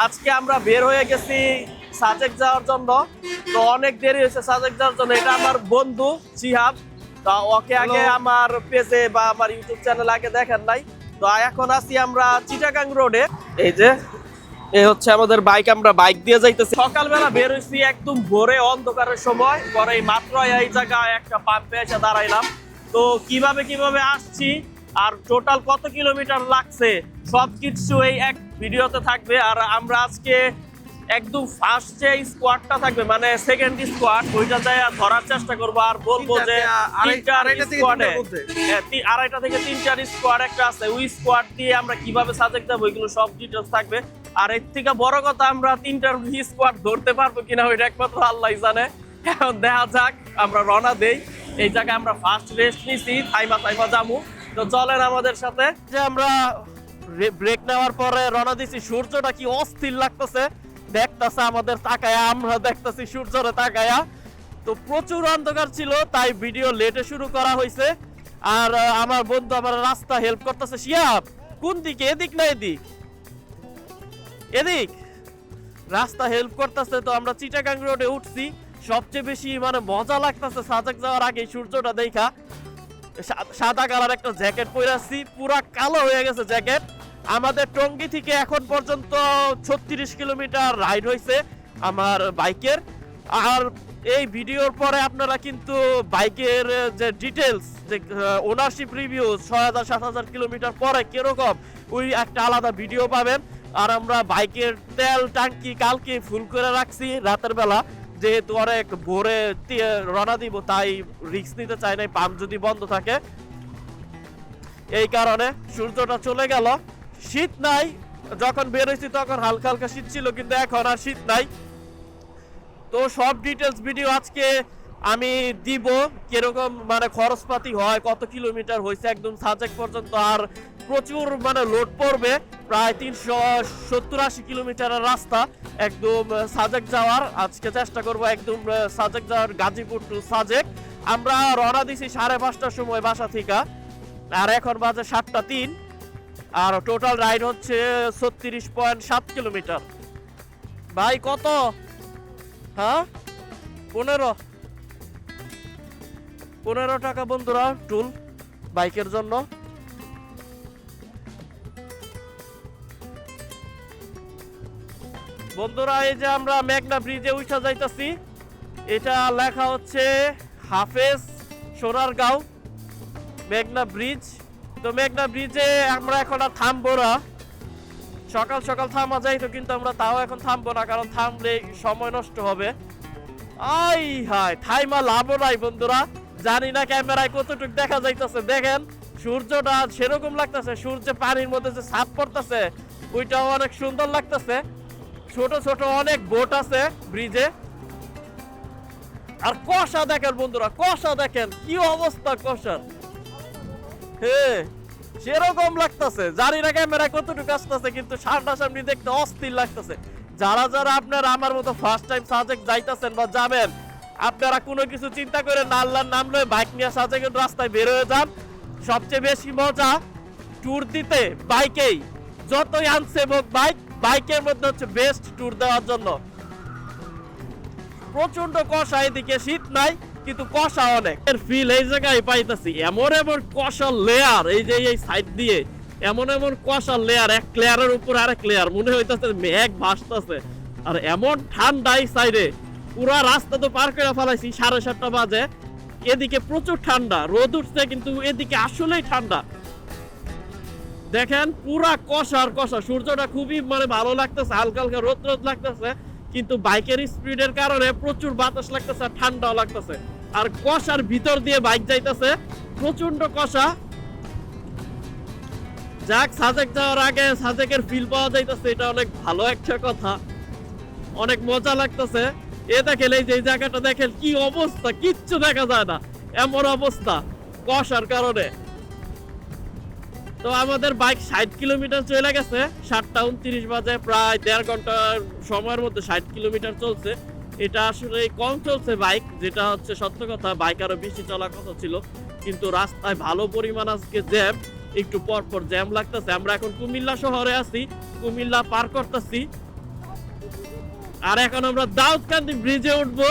আজকে আমরা বের হয়ে গেছি সাজেক যাওয়ার জন্য। তো অনেক দেরি হয়েছে সাজেক যাওয়ার জন্য। এটা আমার বন্ধু জিহাব। তো ওকে আগে আমার পেজে বা আমার ইউটিউব চ্যানেলে আগে দেখেন নাই। তো এখন আছি আমরা চিটাগাং রোডে। এই যে এই হচ্ছে আমাদের বাইক, আমরা বাইক দিয়ে যাইতেছি। সকালবেলা বের হয়েছি একদম ভোরে অন্ধকারের সময়, পরে মাত্র এই জায়গায় একটা পাম্পে এসে দাঁড়াইলাম। তো কিভাবে আসছি আর টোটাল কত কিলোমিটার লাগছে সবকিছু এই এক ভিডিওতে থাকবে। আর আমরা আজকে একদম ফার্স্ট যে স্কোয়াডটা থাকবে, মানে সেকেন্ড স্কোয়াড, ওইটা যায় ধরার চেষ্টা করবো। আর বলবো যে আড়াইটা থেকে তিনটার স্কোয়াড একটা আছে, ওই স্কোয়াড দিয়ে আমরা কিভাবে সাজেক যাবো ওইগুলো সব ডিটেলস থাকবে। আর এর থেকে বড় কথা, আমরা তিনটার স্কোয়াড ধরতে পারবো কিনা ওইটা একমাত্র আল্লাহ জানে। এখন দেখা যাক, আমরা রওনা দেই। এই জায়গায় আমরা ফার্স্ট রেস্ট নিছি, থাইমা জামু। তো চলেন আমাদের সাথে। যে আমরা ব্রেক নেওয়ার পরে রওনা দিছি। সূর্যটা কি অস্থির লাগতেছে দেখতেছে আমাদের তাকায়া, আমরা দেখতেছি সূর্যরে তাকায়া। তো প্রচুর অন্ধকার ছিল, তাই ভিডিও লেটে শুরু করা হয়েছে। আর আমার বন্ধু আমার রাস্তা হেল্প করতেছে। শিয়াব কোন দিকে, এদিক না এদিক? এদিক রাস্তা হেল্প করতেছে। তো আমরা চিটাগাং রোডে উঠছি। সবচেয়ে বেশি মানে মজা লাগতেছে সাজেক যাওয়ার আগে সূর্যটা দেখা। সাদা কালার একটা জ্যাকেট পরে আসছি, পুরা কালো হয়ে গেছে জ্যাকেট। আমাদের টঙ্গী থেকে এখন পর্যন্ত 36 কিলোমিটার রাইড হয়েছে আমার বাইকের। আর এই ভিডিওর পরে আপনারা কিন্তু বাইকের যে ডিটেলস, যে ওনারশিপ রিভিউ 6000-7000 কিলোমিটার পরে কিরকম, ওই একটা আলাদা ভিডিও পাবেন। আর আমরা বাইকের তেল ট্যাঙ্কি কালকে ফুল করে রাখছি রাতের বেলা, যেহেতু অনেক ভোরে রওনা দিব, তাই রিস্ক নিতে চাই নাই পাম্প যদি বন্ধ থাকে। এই কারণে সূর্যটা চলে গেল। শীত নাই, যখন বের হয়েছি তখন হালকা হালকা শীত ছিল, কিন্তু এখন আর শীত নাই। তো সব ডিটেলস ভিডিও আজকে আমি দিব, কিরকম মানে খরচপাতি হয়, কত কিলোমিটার হয়েছে একদম সাজেক পর্যন্ত। আর প্রচুর মানে লোড পড়বে, প্রায় 370-80 কিলোমিটারের রাস্তা একদম সাজেক যাওয়ার। আজকে চেষ্টা করব একদম সাজেক যাওয়ার, গাজীপুর টু সাজেক। আমরা রওনা দিছি 5:30টার সময় বাসা থেকে, আর এখন বাজে 7:03। আর টোটাল রাইড হচ্ছে 36.7 কিলোমিটার। ভাই কত? হ্যাঁ 15 টাকা বন্ধুরা টুল বাইকের জন্য। বন্ধুরা এই যে আমরা মেঘনা ব্রিজে উঠা যাইতাছি। এটা লেখা হচ্ছে হাফেজ সোনারগাঁও মেঘনা ব্রিজ। তো মেঘনা ব্রিজে আমরা এখন আর থামবো না। সকাল সকাল থামা যাইতো, কিন্তু আমরা তাও এখন থামবো না, কারণ থামলে সময় নষ্ট হবে। আই হাই, থাইমা লাভও নাই বন্ধুরা। জানি না ক্যামেরায় কতটুকু দেখা যাইতেছে। দেখেন সূর্যটা সেরকম লাগতেছে, সূর্যে পানির মধ্যে যে ছাপ পড়তেছে ওইটাও অনেক সুন্দর লাগতেছে। ছোট ছোট অনেক বোট আছে ব্রিজে। আর কষা দেখেন বন্ধুরা, কষা দেখেন কি অবস্থা কষার। হ্যাঁ সেরকম লাগতেছে। জানি না ক্যামেরায় কতটুকু আসতেছে, কিন্তু সামনাসামনি দেখতে অস্থির লাগতেছে। যারা যারা আপনারা আমার মতো ফার্স্ট টাইম সাজেক যাইতেছেন বা যাবেন, আপনারা কোনো কিছু চিন্তা করে না, আল্লাহর নাম লয়ে বাইক নিয়ে সাজেকের রাস্তায় বের হয়ে যান। সবচেয়ে বেশি মজা ট্যুর দিতে বাইকেই। যতই আনসেভ হোক বাইক, বাইকের মধ্যে হচ্ছে বেস্ট ট্যুর দেওয়ার জন্য। প্রচন্ড কষা, এদিকে শীত নাই কিন্তু কষা অনেক। এর ফিল এই জায়গায় পাইতেছি। এমন এমন কষা লেয়ার, এই যে এই সাইড দিয়ে এমন এমন কষা লেয়ার, এক লেয়ারের উপর আরেক লেয়ার, মনে হইতেছে মেঘ ভাসতেছে। আর এমন ঠান্ডা এই সাইডে, পুরা রাস্তা তো পার করে ফেলাইছি 7:30 বাজে। এদিকে প্রচুর ঠান্ডা, রোদ উঠছে কিন্তু এদিকে আসলেই ঠান্ডা। দেখেন পুরা কষার কষা। সূর্যটা খুবই মানে ভালো লাগতেছে, হালকা হালকা রোদ রোদ লাগতেছে, কিন্তু বাইকের স্পিডের কারণে প্রচুর বাতাস লাগতেছে, ঠান্ডাও লাগতেছে। আর কষার ভিতর দিয়ে বাইক যাইতেছে, প্রচন্ড কষা। যাক, সাজেক যাওয়ার আগে সাজেকের ফিল পাওয়া যাইতেছে, এটা অনেক ভালো একটা কথা, অনেক মজা লাগতেছে। এ দেখেন এই যে জায়গাটা দেখেন কি অবস্থা, কিচ্ছু দেখা যায় না, এমন অবস্থা কষার কারণে। তো আমাদের বাইক 60 কিলোমিটার চলে গেছে 7:29 বাজে। প্রায় 1.5 ঘন্টার সময়ের মধ্যে 60 কিলোমিটার চলছে। এটা আসলে কম চলছে বাইক, যেটা হচ্ছে সত্য কথা। বাইক আরো বেশি চলার কথা ছিল, কিন্তু রাস্তায় ভালো পরিমাণ আজকে জ্যাম, একটু পর পর জ্যাম লাগতেছে। আমরা এখন কুমিল্লা শহরে আছি, কুমিল্লা পার করতেছি। আর এখন আমরা দাউদকান্দি ব্রিজে উঠবো।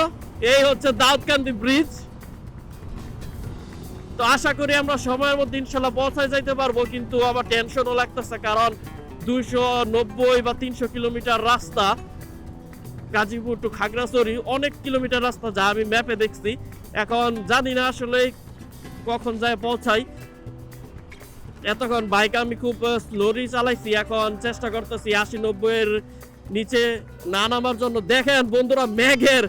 এই হচ্ছে দাউদকান্দি ব্রিজ। তো আশা করি আমরা সময়ের মধ্যে ইনশাল্লাহ পৌঁছায় যাইতে পারবো, কিন্তু আমার টেনশনও লাগতেছে, কারণ 290 বা 300 কিলোমিটার রাস্তা, গাজীপুর টু খাগড়াছড়ি অনেক কিলোমিটার রাস্তা, যা আমি ম্যাপে দেখছি। এখন জানি না আসলে কখন যায় পৌঁছাই। এতক্ষণ বাইক আমি খুব স্লোলি চালাইছি, এখন চেষ্টা করতেছি 80-90 এর নিচে না নামার জন্য। দেখেন বন্ধুরা, মেঘের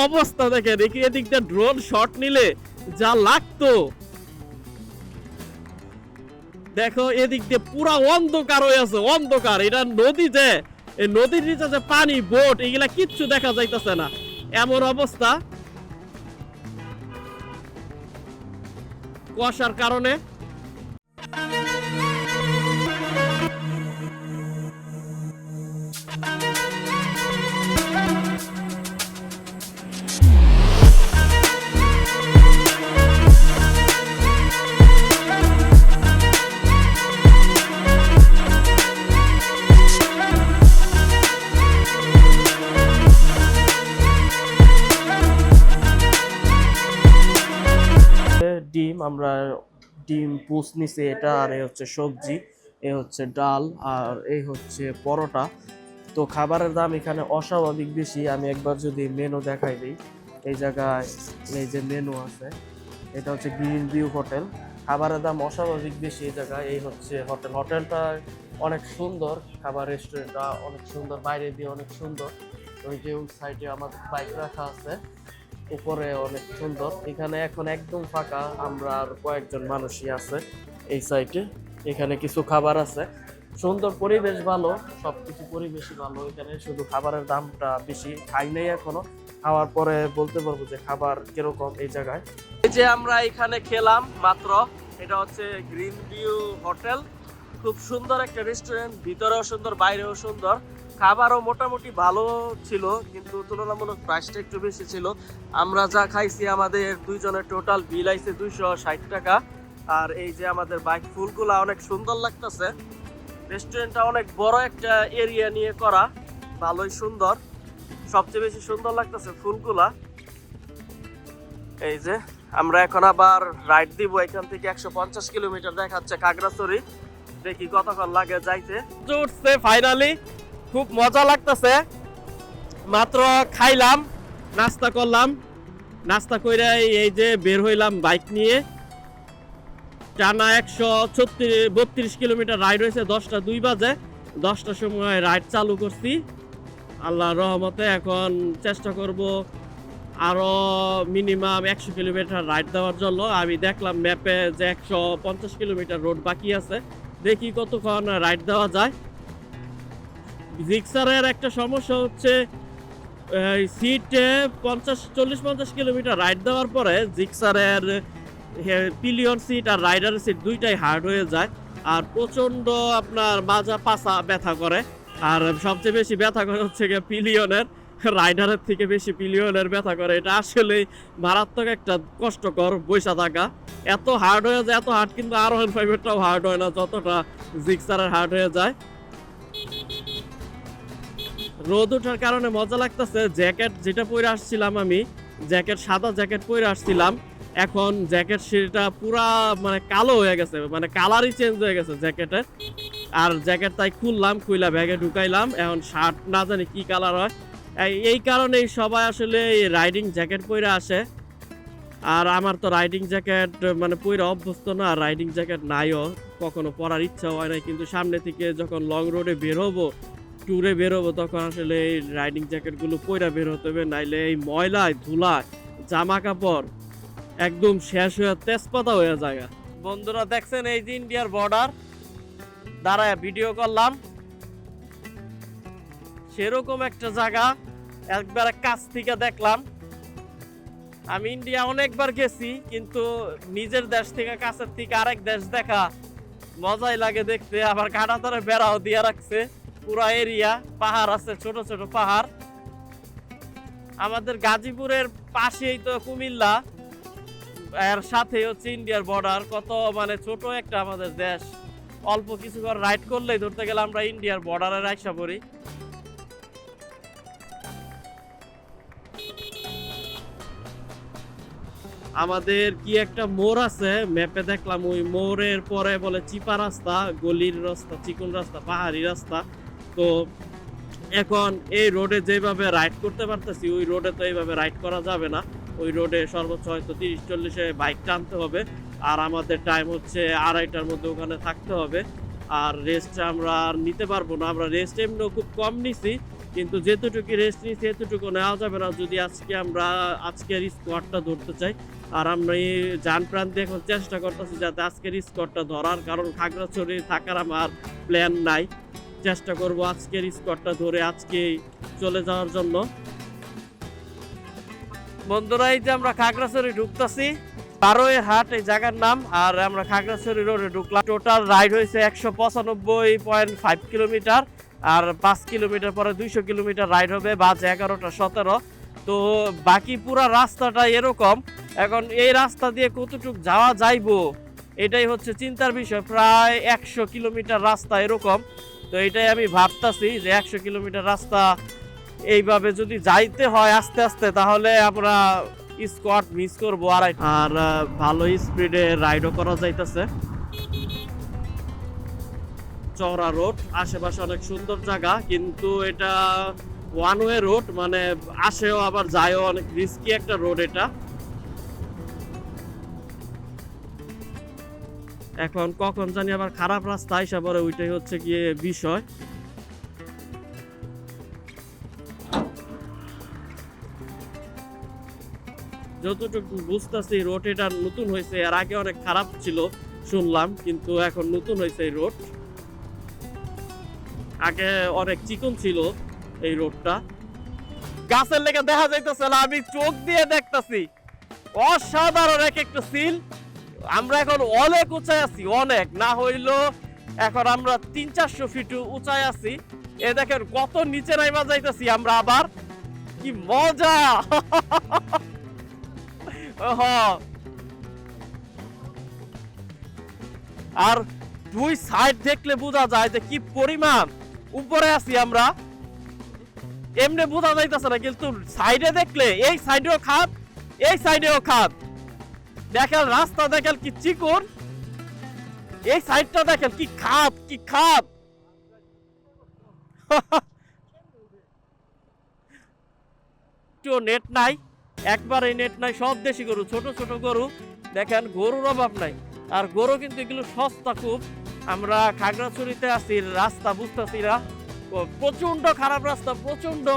অবস্থা দেখেন, এদিক দিয়ে ড্রোন শট নিলে যা লাগতো। দেখো এদিক দিয়ে পুরা অন্ধকার হয়ে আছে, অন্ধকার। এটা নদী, যে এই নদীর নিচে যে পানি, বোট, এগুলা কিচ্ছু দেখা যাইতেছে না, এমন অবস্থা কুয়াশার কারণে। ডিম, আমরা ডিম পুষ নিছি এটা, আর এই হচ্ছে সবজি, এই হচ্ছে ডাল, আর এই হচ্ছে পরোটা। তো খাবারের দাম এখানে অস্বাভাবিক বেশি। আমি একবার যদি মেনু দেখাই দিই, এই জায়গায় এই যে মেনু আছে, এটা হচ্ছে গ্রিন ভিউ হোটেল। খাবারের দাম অস্বাভাবিক বেশি এই জায়গায়। এই হচ্ছে হোটেল, হোটেলটা অনেক সুন্দর, খাবার রেস্টুরেন্টটা অনেক সুন্দর, বাইরে দিয়ে অনেক সুন্দর। ওই যে সাইডে আমাদের বাইক রাখা আছে, উপরে অনেক সুন্দর। এখানে এখন একদম ফাঁকা, আমরা আর কয়েকজন মানুষই আছে এই সাইডে। এখানে কিছু খাবার আছে, সুন্দর পরিবেশ, ভালো, সবকিছু পরিবেশই ভালো। এখানে শুধু খাবারের দামটা বেশি, খাই নাই এখনো, খাওয়ার পরে বলতে পারবো যে খাবার কিরকম এই জায়গায়। এই যে আমরা এখানে খেলাম মাত্র, এটা হচ্ছে গ্রিন ভিউ হোটেল। খুব সুন্দর একটা রেস্টুরেন্ট, ভিতরেও সুন্দর, বাইরেও সুন্দর। খাবারও মোটামুটি ভালো ছিল, কিন্তু তুলনামূলক প্রাইসটা একটু বেশি ছিল। আমরা যা খাইছি, আমাদের দুইজনের টোটাল বিল আইছে 260 টাকা। আর এই যে আমাদের বাইক, ফুলগুলা অনেক সুন্দর লাগতেছে। রেস্টুরেন্টটা অনেক বড় একটা এরিয়া নিয়ে করা, ভালোই সুন্দর। সবচেয়ে বেশি সুন্দর লাগতেছে ফুলগুলা। এই যে আমরা এখন আবার রাইড দিব, এখান থেকে 150 কিলোমিটার দেখাচ্ছে খাগড়াছড়ি। দেখি কতক্ষণ লাগে যাইতে। উঠছে ফাইনালি, খুব মজা লাগতেছে। মাত্র খাইলাম, নাস্তা করলাম, নাস্তা করে এই যে বের হইলাম বাইক নিয়ে। টানা 132 কিলোমিটার রাইড হয়েছে, 10টা 2 বাজে। 10টার সময় রাইড চালু করছি আল্লাহর রহমতে। এখন চেষ্টা করব আরো মিনিমাম 100 কিলোমিটার রাইড দেওয়ার জন্য। আমি দেখলাম ম্যাপে যে 150 কিলোমিটার রোড বাকি আছে, দেখি কতক্ষণ রাইড দেওয়া যায়। জিক্সারের একটা সমস্যা হচ্ছে, সিটে 40-50 কিলোমিটার রাইড দেওয়ার পরে জিক্সারের পিলিয়ন সিট আর রাইডারের সিট দুইটাই হার্ড হয়ে যায়, আর প্রচন্ড আপনার মাজা পাছা ব্যথা করে। আর সবচেয়ে বেশি ব্যথা করে হচ্ছে গিয়ে পিলিয়নের, রাইডারের থেকে বেশি পিলিয়নের ব্যথা করে। এটা আসলে মারাত্মক একটা কষ্টকর বৈশা থাকা, এত হার্ড হয়ে যায়, এত হার্ড কিন্তু আরোহণ 5-এরটাও হার্ড হয় না যতটা জিক্সারের হার্ড হয়ে যায়। রোদ ওঠার কারণে মজা লাগতেছে। জ্যাকেট যেটা পরে আসছিলাম আমি, জ্যাকেট সাদা জ্যাকেট পরে আসছিলাম, এখন জ্যাকেট সেটা পুরা মানে কালো হয়ে গেছে, মানে কালারই চেঞ্জ হয়ে গেছে জ্যাকেটের। আর জ্যাকেট তাই খুললাম, খুইলা ব্যাগে ঢুকাইলাম। এখন শার্ট না জানি কি কালার হয়। এই কারণেই সবাই আসলে রাইডিং জ্যাকেট পরে আসে। আর আমার তো রাইডিং জ্যাকেট মানে পরে অভ্যস্ত না, রাইডিং জ্যাকেট নাইও, কখনো পরার ইচ্ছা হয় না। কিন্তু সামনে থেকে যখন লং রোডে বের হবো, ট্যুরে বেরোবো, তখন আসলে এই রাইডিং জ্যাকেটগুলো পরে বের হতে হবে, নাইলে এই ময়লায় ধুলায় জামা কাপড় একদম শেষ হয়ে তেজপাতা হয়ে যায়। বন্ধুরা দেখছেন, এই যে ইন্ডিয়ার বর্ডার, দাঁড়ায় ভিডিও করলাম, সেরকম একটা জায়গা একবার কাছ থেকে দেখলাম। আমি ইন্ডিয়া অনেকবার গেছি, কিন্তু নিজের দেশ থেকে কাছের থেকে আরেক দেশ দেখা মজাই লাগে দেখতে। আবার কাঁটাতারে বেড়াও দিয়ে রাখছে, পুরা এরিয়া পাহাড় আছে, ছোট ছোট পাহাড়। আমাদের গাজীপুরের পাশেই তো কুমিল্লা, এর সাথে হচ্ছে ইন্ডিয়ার বর্ডার। কত মানে ছোট একটা আমাদের দেশ, অল্প কিছু রাইড করলেই ধরতে গেলে আমরা ইন্ডিয়ার বর্ডারে রাইসা পড়ি। আমাদের কি একটা মোড় আছে ম্যাপে দেখলাম, ওই মোড়ের পরে বলে চিপা রাস্তা, গলির রাস্তা, চিকন রাস্তা, পাহাড়ি রাস্তা। তো এখন এই রোডে যেভাবে রাইড করতে পারতেছি, ওই রোডে তো এইভাবে রাইড করা যাবে না। ওই রোডে সর্বোচ্চ হয়তো 30-40-এ বাইক টানতে হবে। আর আমাদের টাইম হচ্ছে 2:30টার মধ্যে ওখানে থাকতে হবে। আর রেস্ট আমরা আর নিতে পারবো না। আমরা রেস্ট এমনিও খুব কম নিছি, কিন্তু যেতটুকু রেস্ট নিছি এতটুকু নেওয়া যাবে না যদি আমরা আজকের স্কোয়াডটা ধরতে চাই। আর আমরা এই যান প্রাণ দিয়ে এখন চেষ্টা করতেছি যাতে আজকের স্কোয়াডটা ধরার, কারণ খাগড়াছড়ি থাকার আমার প্ল্যান নাই। চেষ্টা করব আজকের স্কোয়াডটা ধরে আজকেই চলে যাওয়ার জন্য। বন্ধুরা, এই যে আমরা খাগড়াছড়ি ঢুকতেছি, বারোয়ের হাট এই জায়গার নাম। আর আমরা খাগড়াছড়ি রোডে ঢুকলাম। টোটাল রাইড হয়েছে 195.5 কিলোমিটার। আর 5 কিলোমিটার পরে 200 কিলোমিটার রাইড হবে, বাজে 11:17। তো বাকি পুরা রাস্তাটা এরকম। এখন এই রাস্তা দিয়ে কতটুকু যাওয়া যাইবো এটাই হচ্ছে চিন্তার বিষয়। প্রায় 100 কিলোমিটার রাস্তা এরকম। তো এটাই আমি ভাবতাছি যে 100 কিলোমিটার রাস্তা এইভাবে যদি যাইতে হয় আস্তে আস্তে, তাহলে আমরা স্কোয়াড মিস করবো। আর ভালো স্পিডে রাইডও করা যাইতেছে। চওড়া রোড, আশেপাশে অনেক সুন্দর জায়গা, কিন্তু এটা ওয়ান ওয়ে রোড, মানে আসেও আবার যায়ও, অনেক রিস্কি একটা রোড এটা। এখন কখন জানি আবার খারাপ রাস্তা আইসা পরে, ওইটাই হচ্ছে গিয়ে বিষয়। যতটুকু বুঝতেছি রোড এটা নতুন হয়েছে, এর আগে অনেক খারাপ ছিল শুনলাম, কিন্তু এখন নতুন হয়েছে এই রোড। আগে অনেক চিকন ছিল এই রোডটা। গাছের লেগে দেখা যাইতেছে না, আমি চোখ দিয়ে দেখতেছি। অসাধারণ এক একটা সিল। আমরা এখন অনেক উঁচায় আছি, অনেক না হইলো এখন আমরা 300-400 ফিট উঁচায় আছি। এ দেখেন কত নিচে নাইমা যাইতেছি আমরা আবার। কি মজা! আর দুই সাইড দেখলে বোঝা যায় যে কি পরিমাণ উপরে আছি আমরা। এমনি বোঝা যাইতেছে না, কিন্তু সাইডে দেখলে এই সাইডেও খাদ, এই সাইডেও খাদ। দেখেন রাস্তা দেখেন কি চিকন, এই সাইডটা দেখেন কি খাদ, কি খাদ। নেট নাই, একবারে নেট নাই। সব দেশি গরু, ছোট ছোট গরু। দেখেন গরুর অভাব নাই। আর গরু কিন্তু এগুলো সস্তা খুব। আমরা খাগড়াছড়িতে আছি, রাস্তা বুঝতেছি না, প্রচন্ড খারাপ রাস্তা, প্রচন্ড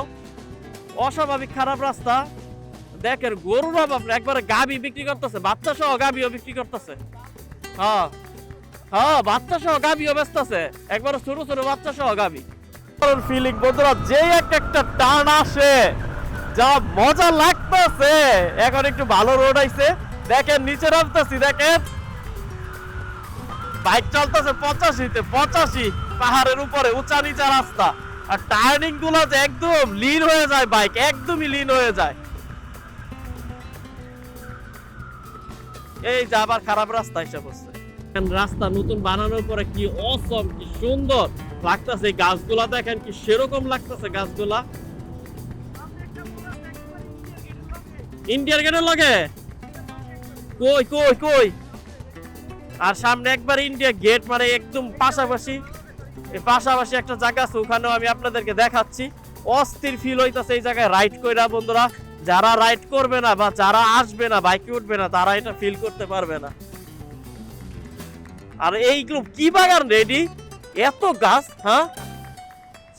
অস্বাভাবিক খারাপ রাস্তা। দেখেন গরুর অভাব না, একবারে গাভী বিক্রি করতেছে, বাচ্চা সহ গাভীও বিক্রি করতেছে। হ্যাঁ হ্যাঁ, বাচ্চা সহ গাভীও বেচতেছে, একবারে ছোট ছোট বাচ্চা সহ গাভী। ফিলিং বন্ধুরা, যে একটা টান আসে, যা মজা লাগতেছে। এখন একটু ভালো রোড আইছে, দেখেন নিচে নামতেছি, দেখেন বাইক চলতেছে 85-তে, 85 পাহাড়ের উপরে উঁচা নিচা রাস্তা। আর টার্নিং গুলো যে একদম লিন হয়ে যায়, বাইক একদমই লিন হয়ে যায়। এই যে আবার খারাপ রাস্তা এসে পড়ছে। রাস্তা নতুন বানানোর পরে কি অসম, কি সুন্দর লাগতেছে। গাছগুলা দেখেন কি সেরকম লাগতেছে গাছগুলা। ইন্ডিয়ার গেটের লাগে কই কই কই? আর সামনে একবার ইন্ডিয়া গেট, মানে একদম পাশাপাশি। এই পাশাপাশি একটা জায়গা আছে, ওখানেও আমি আপনাদেরকে দেখাচ্ছি। অস্থির ফিল হইতাছে এই জায়গায় রাইড কইরা বন্ধুরা। যারা রাইড করবে না বা যারা আসবে না, বাইকে উঠবে না, তারা এটা ফিল করতে পারবে না। আর এইগুলো কি বাগান রেডি, এত গাছ, হ্যাঁ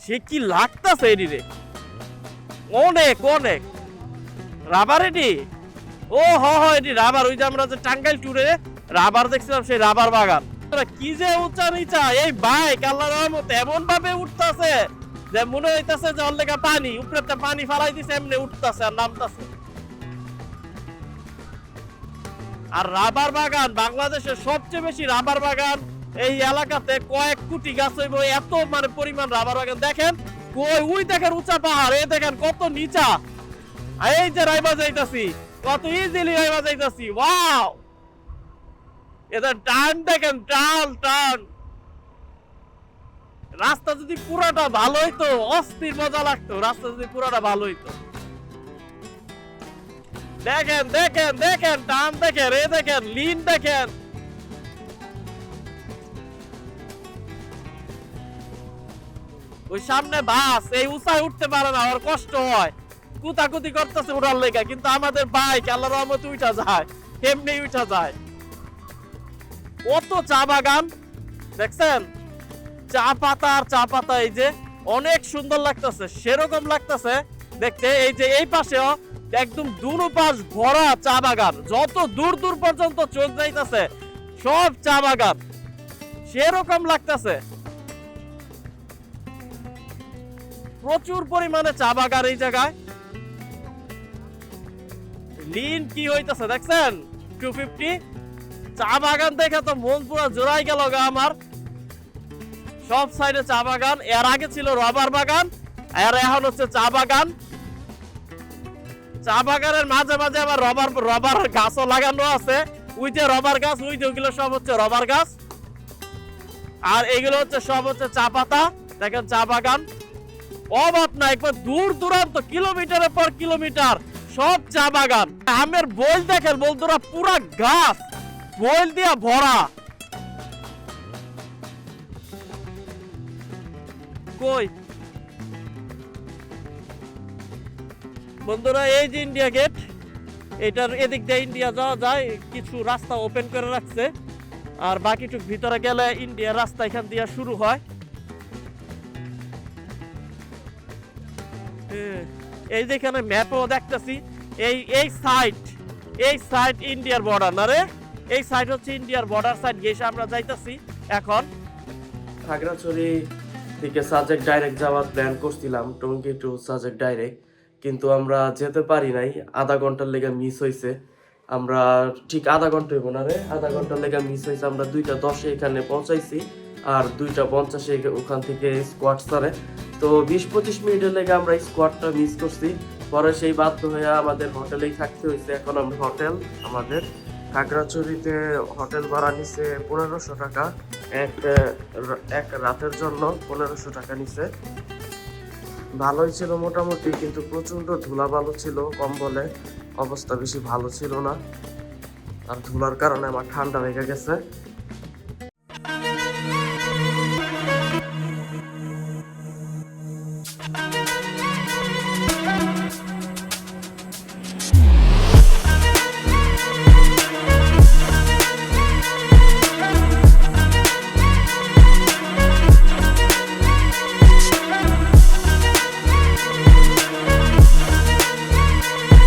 সে কি লাগতাছে এডি রে, অনেক অনেক রাবার এডি। ও হ এডি রাবার, ওই যে আমরা যে টাঙ্গাইল ট্যুরে রাবার দেখছিলাম, সেই রাবার বাগান। কি যে উঁচা নিচা এই বাইক, আল্লাহর রহমতে এমন ভাবে উঠতেছে যে মনে হইতাছে যে অল্লেগা পানি উপরে পানি ফালাই দিছে, এমনি উঠতেছে আর নামতেছে। আর রাবার বাগান, বাংলাদেশের সবচেয়ে বেশি রাবার বাগান এই এলাকাতে, কয়েক কোটি গাছ হইব, এত মানে পরিমাণ রাবার বাগান। দেখেন কই, ওই দেখেন উঁচা পাহাড়, এই দেখেন কত নিচা। এই যে রাইবা যাইতাছি, কত ইজিলি রাইবা যাইতাছি। ওয়াও, এটা টান দেখেন, টান টান। রাস্তা যদি পুরাটা ভালো হইতো অস্থির মজা লাগতো, রাস্তা যদি পুরাটা ভালো হইতো। দেখেন দেখেন দেখেন টান দেখেন, এ দেখেন লিন দেখেন। ওই সামনে বাস, এই উঁচায় উঠতে পারে না, ওর কষ্ট হয়, কুতাকুতি করতেছে উড়ার লেগা, কিন্তু আমাদের বাইক আল্লাহর রহমতে উঠা যায়, এমনি উঠা যায়। কত চা বাগান দেখছেন, চা পাতা আর চা পাতা, এই যে অনেক সুন্দর লাগতেছে, সেরকম লাগতেছে দেখতে। এই যে এই পাশেও একদম দুনো পাশ ভরা চা বাগান, যত দূর দূর পর্যন্ত চোখ যাইতেছে সব চা বাগান, সেরকম লাগতেছে। প্রচুর পরিমাণে চা বাগান এই জায়গায়। লিন কি হইতেছে দেখছেন, 250 চা বাগান দেখে তো মন পুরো জোড়াই গেল গা আমার। সব সাইডে চা বাগান, এর আগে ছিল রবার বাগান, আর এখন হচ্ছে চা বাগান। চা বাগানের মাঝে মাঝে আবার রবার গাছও লাগানো আছে, ওই যে রবার গাছ, ওই যে ওগুলো সব হচ্ছে রবার গাছ, আর এগুলো হচ্ছে সব হচ্ছে চা পাতা। দেখেন চা বাগান অভাব না, একবার দূর দূরান্ত কিলোমিটারের পর কিলোমিটার সব চা বাগান। আমের বইল দেখেন বন্ধুরা, পুরা গাছ বইল দিয়া ভরা। কই বন্ধুরা, এই যে ইন্ডিয়া গেট, এটার এদিক দিয়ে ইন্ডিয়া যাওয়া যায়, কিছু রাস্তা ওপেন করে রাখছে, আর বাকিটুক ভিতরে গেলে ইন্ডিয়ার রাস্তা এখান দিয়ে শুরু হয়। এই যে এখানে ম্যাপও দেখতেছি, এই সাইড ইন্ডিয়ার বর্ডার না রে, এই সাইড হচ্ছে ইন্ডিয়ার বর্ডার সাইড গেছে আমরা যাইতাছি এখন। খাগড়াছড়ি থেকে সাজেক ডাইরেক্ট যাওয়ার প্ল্যান করছিলাম, টঙ্গী টু সাজেক ডাইরেক্ট, কিন্তু আমরা যেতে পারি নাই, আধা ঘন্টার লেগে মিস হয়েছে। আমরা ঠিক আধা ঘন্টা হইব না রে, আধা ঘন্টার লেগে মিস হয়েছে। আমরা 2:10 এখানে পৌঁছাইছি, আর 2:50 ওখান থেকে স্কোয়াড সারে, তো 20-25 মিনিটের লেগে আমরা স্কোয়াডটা মিস করছি। পরে সেই বাধ্য হয়ে আমাদের হোটেলেই থাকতে হয়েছে। এখন আমরা হোটেল, আমাদের খাগড়াছড়িতে হোটেল ভাড়া নিছে 1500 টাকা, এক রাতের জন্য 1500 টাকা নিছে। ভালোই ছিল মোটামুটি, কিন্তু প্রচন্ড ধুলাবালু ছিল, কম্বলে অবস্থা বেশি ভালো ছিল না, আর ধুলার কারণে আমার ঠান্ডা লেগে গেছে।